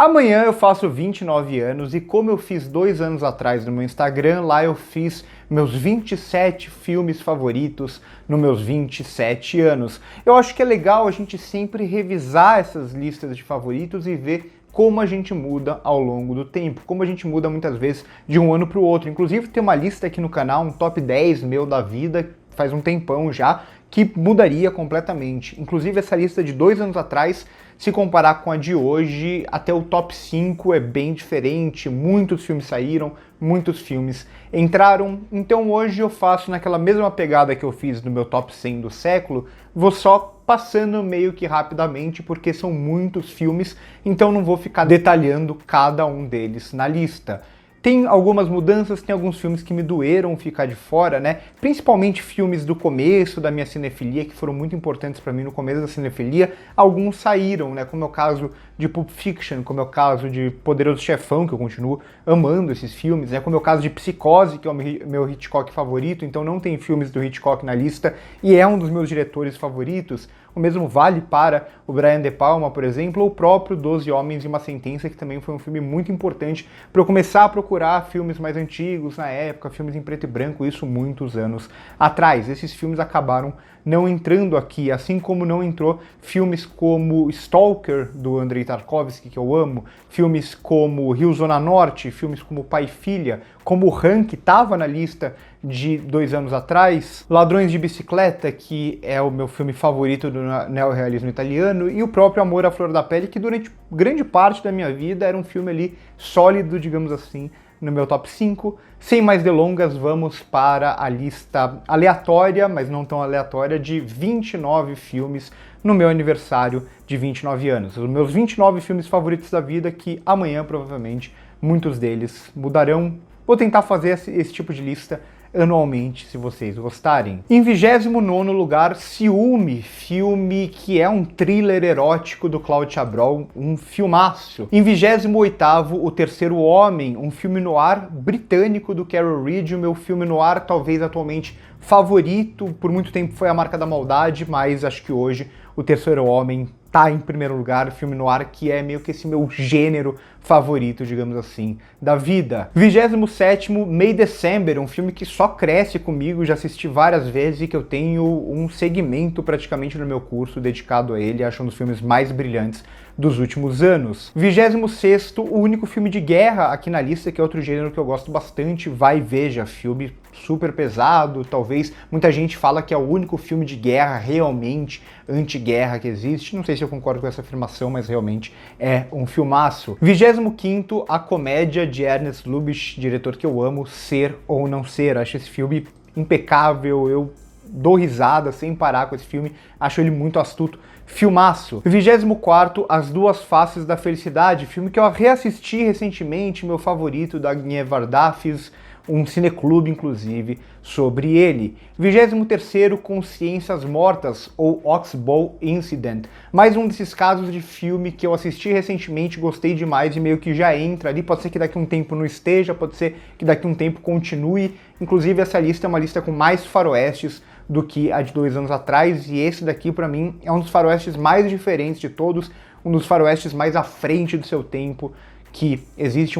Amanhã eu faço 29 anos e como eu fiz 2 anos atrás no meu Instagram, lá eu fiz meus 27 filmes favoritos nos meus 27 anos. Eu acho que é legal a gente sempre revisar essas listas de favoritos e ver como a gente muda ao longo do tempo, como a gente muda muitas vezes de um ano para o outro. Inclusive tem uma lista aqui no canal, um top 10 meu da vida, faz um tempão já, que mudaria completamente. Inclusive essa lista de 2 anos atrás, se comparar com a de hoje, até o top 5 é bem diferente, muitos filmes saíram, muitos filmes entraram, então hoje eu faço naquela mesma pegada que eu fiz no meu top 100 do século, vou só passando meio que rapidamente, porque são muitos filmes, então não vou ficar detalhando cada um deles na lista. Tem algumas mudanças, tem alguns filmes que me doeram ficar de fora, né? Principalmente filmes do começo da minha cinefilia, que foram muito importantes para mim no começo da cinefilia. Alguns saíram, né? Como é o caso de Pulp Fiction, como é o caso de Poderoso Chefão, que eu continuo amando esses filmes, né? Como é o caso de Psicose, que é o meu Hitchcock favorito, então não tem filmes do Hitchcock na lista, e é um dos meus diretores favoritos. O mesmo vale para o Brian De Palma, por exemplo, ou o próprio 12 Homens e uma Sentença, que também foi um filme muito importante para eu começar a procurar filmes mais antigos na época, filmes em preto e branco, isso muitos anos atrás. Esses filmes acabaram não entrando aqui, assim como não entrou filmes como Stalker, do Andrei Tarkovsky, que eu amo, filmes como Rio Zona Norte, filmes como Pai e Filha, como Han, que estava na lista de 2 anos atrás, Ladrões de Bicicleta, que é o meu filme favorito do neorrealismo italiano, e o próprio Amor à Flor da Pele, que durante grande parte da minha vida era um filme ali sólido, digamos assim, no meu top 5. Sem mais delongas, vamos para a lista aleatória, mas não tão aleatória, de 29 filmes no meu aniversário de 29 anos. Os meus 29 filmes favoritos da vida, que amanhã, provavelmente, muitos deles mudarão. Vou tentar fazer esse tipo de lista anualmente, se vocês gostarem. Em 29º lugar, Ciúme, filme que é um thriller erótico do Claude Chabrol, um filmaço. Em 28º, O Terceiro Homem, um filme noir britânico do Carol Reed, o meu filme noir talvez atualmente favorito, por muito tempo foi A Marca da Maldade, mas acho que hoje O Terceiro Homem tá em primeiro lugar, filme noir, que é meio que esse meu gênero favorito, digamos assim, da vida. 27º, May December, um filme que só cresce comigo, já assisti várias vezes e que eu tenho um segmento praticamente no meu curso dedicado a ele, acho um dos filmes mais brilhantes dos últimos anos. 26º, o único filme de guerra aqui na lista, que é outro gênero que eu gosto bastante, Vai e Veja, filme super pesado, talvez muita gente fala que é o único filme de guerra realmente anti-guerra que existe, não sei se eu concordo com essa afirmação, mas realmente é um filmaço. 25º, A Comédia, de Ernest Lubitsch, diretor que eu amo, Ser ou Não Ser, acho esse filme impecável, eu dou risada sem parar com esse filme, acho ele muito astuto, filmaço. 24º, As Duas Faces da Felicidade, filme que eu reassisti recentemente, meu favorito, da Agnieszka Varda, fiz um cineclube, inclusive, sobre ele. 23º, Consciências Mortas, ou Oxbow Incident. Mais um desses casos de filme que eu assisti recentemente, gostei demais e meio que já entra ali. Pode ser que daqui a um tempo não esteja, pode ser que daqui a um tempo continue. Inclusive, essa lista é uma lista com mais faroestes do que a de 2 anos atrás, e esse daqui, para mim, é um dos faroestes mais diferentes de todos, um dos faroestes mais à frente do seu tempo, que existe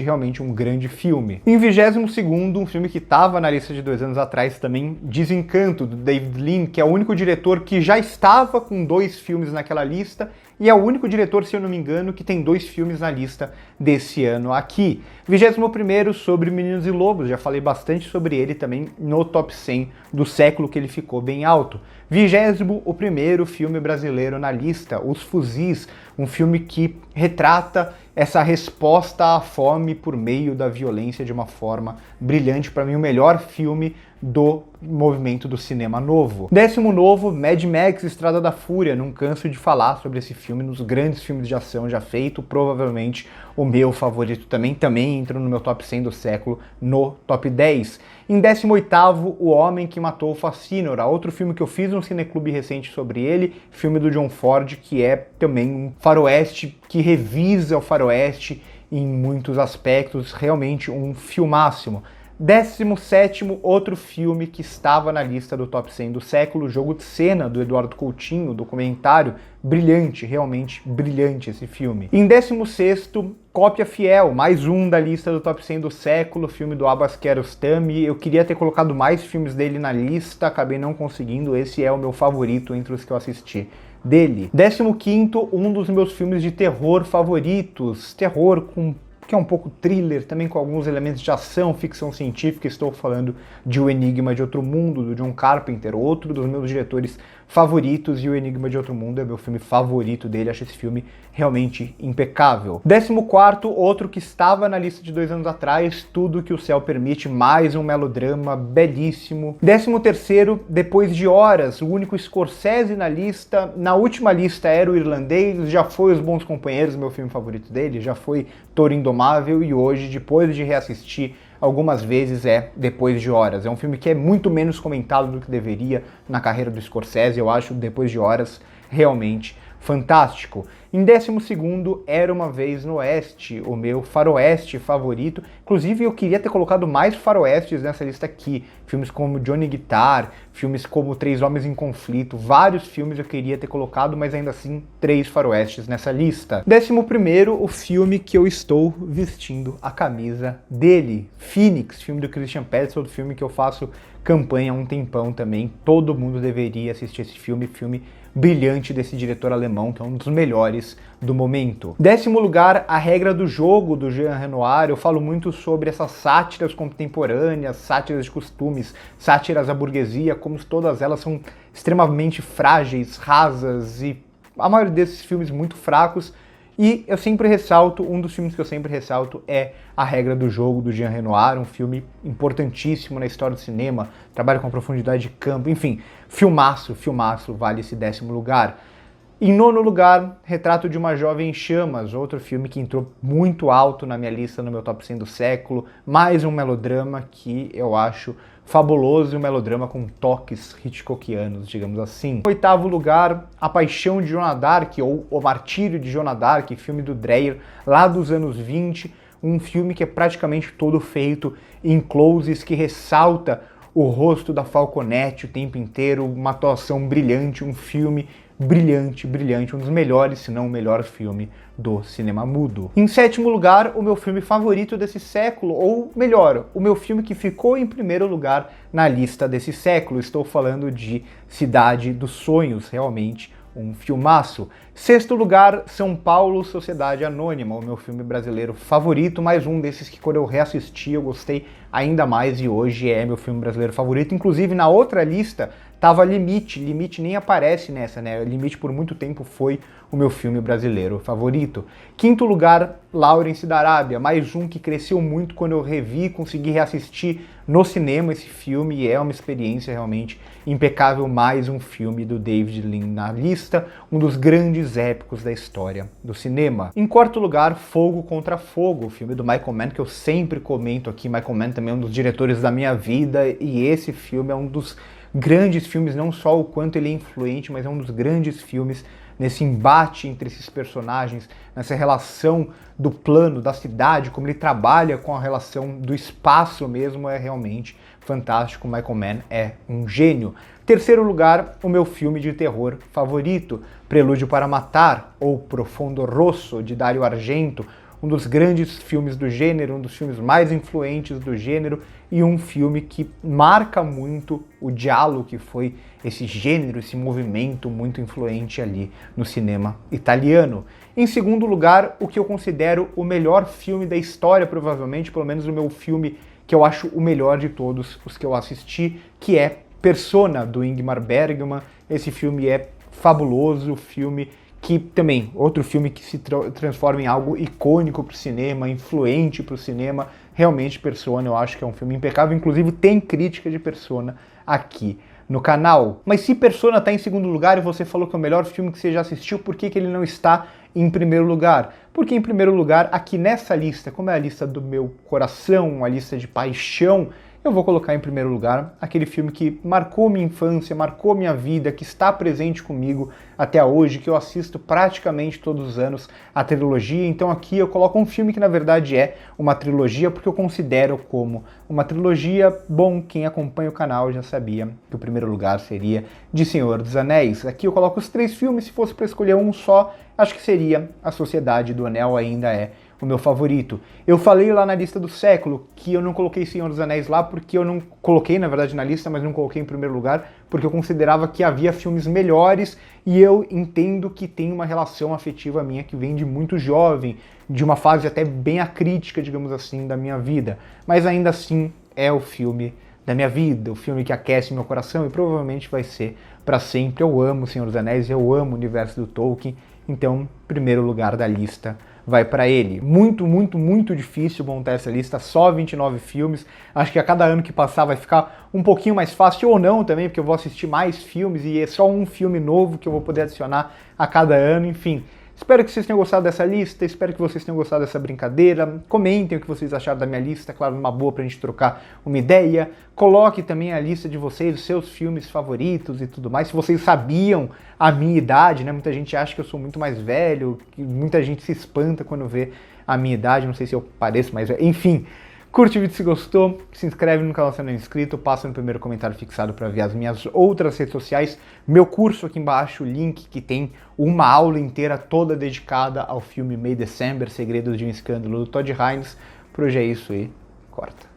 realmente um grande filme. Em 22º, um filme que estava na lista de 2 anos atrás também, Desencanto, do David Lean, que é o único diretor que já estava com 2 filmes naquela lista, e é o único diretor, se eu não me engano, que tem 2 filmes na lista desse ano aqui. 21º, sobre Meninos e Lobos, já falei bastante sobre ele também no top 100 do século, que ele ficou bem alto. 21º filme brasileiro na lista, Os Fuzis, um filme que retrata essa resposta à fome por meio da violência de uma forma brilhante. Para mim, o melhor filme do movimento do cinema novo. 19º, Mad Max, Estrada da Fúria. Não canso de falar sobre esse filme, nos grandes filmes de ação já feito, provavelmente o meu favorito também entra no meu top 100 do século, no top 10. Em 18º, O Homem que Matou o Facínora, outro filme que eu fiz um cineclube recente sobre ele, filme do John Ford, que é também um faroeste que revisa o faroeste em muitos aspectos, realmente um filmáximo. 17º, outro filme que estava na lista do Top 100 do século, Jogo de Cena, do Eduardo Coutinho, documentário, brilhante, realmente brilhante esse filme. Em 16º, Cópia Fiel, mais um da lista do Top 100 do século, filme do Abbas Kiarostami. Eu queria ter colocado mais filmes dele na lista, acabei não conseguindo, esse é o meu favorito entre os que eu assisti dele. 15º, um dos meus filmes de terror favoritos, terror que é um pouco thriller, também com alguns elementos de ação, ficção científica. Estou falando de O Enigma de Outro Mundo, do John Carpenter, outro dos meus diretores favoritos, e O Enigma de Outro Mundo é meu filme favorito dele, acho esse filme realmente impecável. 14º, outro que estava na lista de 2 anos atrás, Tudo que o Céu Permite, mais um melodrama belíssimo. 13º, Depois de Horas, o único Scorsese na lista. Na última lista era O Irlandês, já foi Os Bons Companheiros, meu filme favorito dele, já foi Toro Indomável, e hoje, depois de reassistir algumas vezes, é Depois de Horas. É um filme que é muito menos comentado do que deveria na carreira do Scorsese. Eu acho Depois de Horas realmente fantástico. Em 12º, Era Uma Vez no Oeste, o meu faroeste favorito. Inclusive, eu queria ter colocado mais faroestes nessa lista aqui. Filmes como Johnny Guitar, filmes como Três Homens em Conflito, vários filmes eu queria ter colocado, mas ainda assim, 3 faroestes nessa lista. 11º, o filme que eu estou vestindo a camisa dele, Phoenix, filme do Christian Petzold, filme que eu faço campanha há um tempão também. Todo mundo deveria assistir esse filme, filme brilhante desse diretor alemão, que é um dos melhores do momento. 10º lugar, A Regra do Jogo, do Jean Renoir. Eu falo muito sobre essas sátiras contemporâneas, sátiras de costumes, sátiras à burguesia, como todas elas são extremamente frágeis, rasas, e a maioria desses filmes muito fracos. E eu sempre ressalto, um dos filmes que eu sempre ressalto é A Regra do Jogo, do Jean Renoir, um filme importantíssimo na história do cinema, trabalha com profundidade de campo, enfim, filmaço, vale esse 10º lugar. Em 9º lugar, Retrato de uma Jovem em Chamas, outro filme que entrou muito alto na minha lista, no meu top 100 do século, mais um melodrama que eu acho fabuloso, e um melodrama com toques hitchcockianos, digamos assim. Em 8º lugar, A Paixão de Joana d'Arc, ou O Martírio de Joana d'Arc, filme do Dreyer, lá dos anos 20, um filme que é praticamente todo feito em closes, que ressalta o rosto da Falconetti o tempo inteiro, uma atuação brilhante, um filme brilhante, um dos melhores, se não o melhor filme do cinema mudo. Em 7º lugar, o meu filme favorito desse século, ou melhor, o meu filme que ficou em primeiro lugar na lista desse século. Estou falando de Cidade dos Sonhos, realmente um filmaço. 6º lugar, São Paulo, Sociedade Anônima, o meu filme brasileiro favorito, mais um desses que quando eu reassisti eu gostei ainda mais, e hoje é meu filme brasileiro favorito. Inclusive na outra lista tava Limite nem aparece nessa, né? Limite por muito tempo foi o meu filme brasileiro favorito. 5º lugar, Lawrence da Arábia, mais um que cresceu muito quando eu revi, consegui reassistir no cinema esse filme, e é uma experiência realmente impecável, mais um filme do David Lean na lista, um dos grandes épicos da história do cinema. Em 4º lugar, Fogo Contra Fogo, o filme do Michael Mann, que eu sempre comento aqui. Michael Mann também é um dos diretores da minha vida, e esse filme é um dos grandes filmes, não só o quanto ele é influente, mas é um dos grandes filmes nesse embate entre esses personagens, nessa relação do plano, da cidade, como ele trabalha com a relação do espaço mesmo, é realmente fantástico. Michael Mann é um gênio. 3º lugar, o meu filme de terror favorito, Prelúdio para Matar, ou Profondo Rosso, de Dario Argento, um dos grandes filmes do gênero, um dos filmes mais influentes do gênero, e um filme que marca muito o diálogo que foi esse gênero, esse movimento muito influente ali no cinema italiano. Em 2º lugar, o que eu considero o melhor filme da história, provavelmente, pelo menos o meu filme que eu acho o melhor de todos os que eu assisti, que é Persona, do Ingmar Bergman. Esse filme é fabuloso, filme que também, outro filme que se transforma em algo icônico para o cinema, influente para o cinema. Realmente, Persona, eu acho que é um filme impecável, inclusive tem crítica de Persona aqui no canal. Mas se Persona está em 2º lugar e você falou que é o melhor filme que você já assistiu, por que ele não está em primeiro lugar? Porque em primeiro lugar, aqui nessa lista, como é a lista do meu coração, uma lista de paixão, eu vou colocar em primeiro lugar aquele filme que marcou minha infância, marcou minha vida, que está presente comigo até hoje, que eu assisto praticamente todos os anos, a trilogia. Então aqui eu coloco um filme que na verdade é uma trilogia, porque eu considero como uma trilogia. Bom, quem acompanha o canal já sabia que o primeiro lugar seria de Senhor dos Anéis. Aqui eu coloco os 3 filmes, se fosse para escolher um só, acho que seria A Sociedade do Anel, ainda é o meu favorito. Eu falei lá na lista do século que eu não coloquei Senhor dos Anéis lá porque eu não coloquei, na verdade, na lista, mas não coloquei em primeiro lugar, porque eu considerava que havia filmes melhores e eu entendo que tem uma relação afetiva minha que vem de muito jovem, de uma fase até bem acrítica, digamos assim, da minha vida. Mas ainda assim é o filme da minha vida, o filme que aquece meu coração e provavelmente vai ser para sempre. Eu amo Senhor dos Anéis, eu amo o universo do Tolkien, então primeiro lugar da lista vai para ele. Muito, muito, muito difícil montar essa lista, só 29 filmes. Acho que a cada ano que passar vai ficar um pouquinho mais fácil, ou não também, porque eu vou assistir mais filmes e é só um filme novo que eu vou poder adicionar a cada ano, enfim. Espero que vocês tenham gostado dessa lista, espero que vocês tenham gostado dessa brincadeira. Comentem o que vocês acharam da minha lista, claro, numa boa pra gente trocar uma ideia. Coloque também a lista de vocês, os seus filmes favoritos e tudo mais. Se vocês sabiam a minha idade, né? Muita gente acha que eu sou muito mais velho, muita gente se espanta quando vê a minha idade, não sei se eu pareço mais velho, enfim. Curte o vídeo se gostou, se inscreve no canal se não é inscrito, passa no primeiro comentário fixado para ver as minhas outras redes sociais, meu curso aqui embaixo, o link que tem uma aula inteira toda dedicada ao filme May December, Segredos de um Escândalo, do Todd Haynes. Por hoje é isso e corta.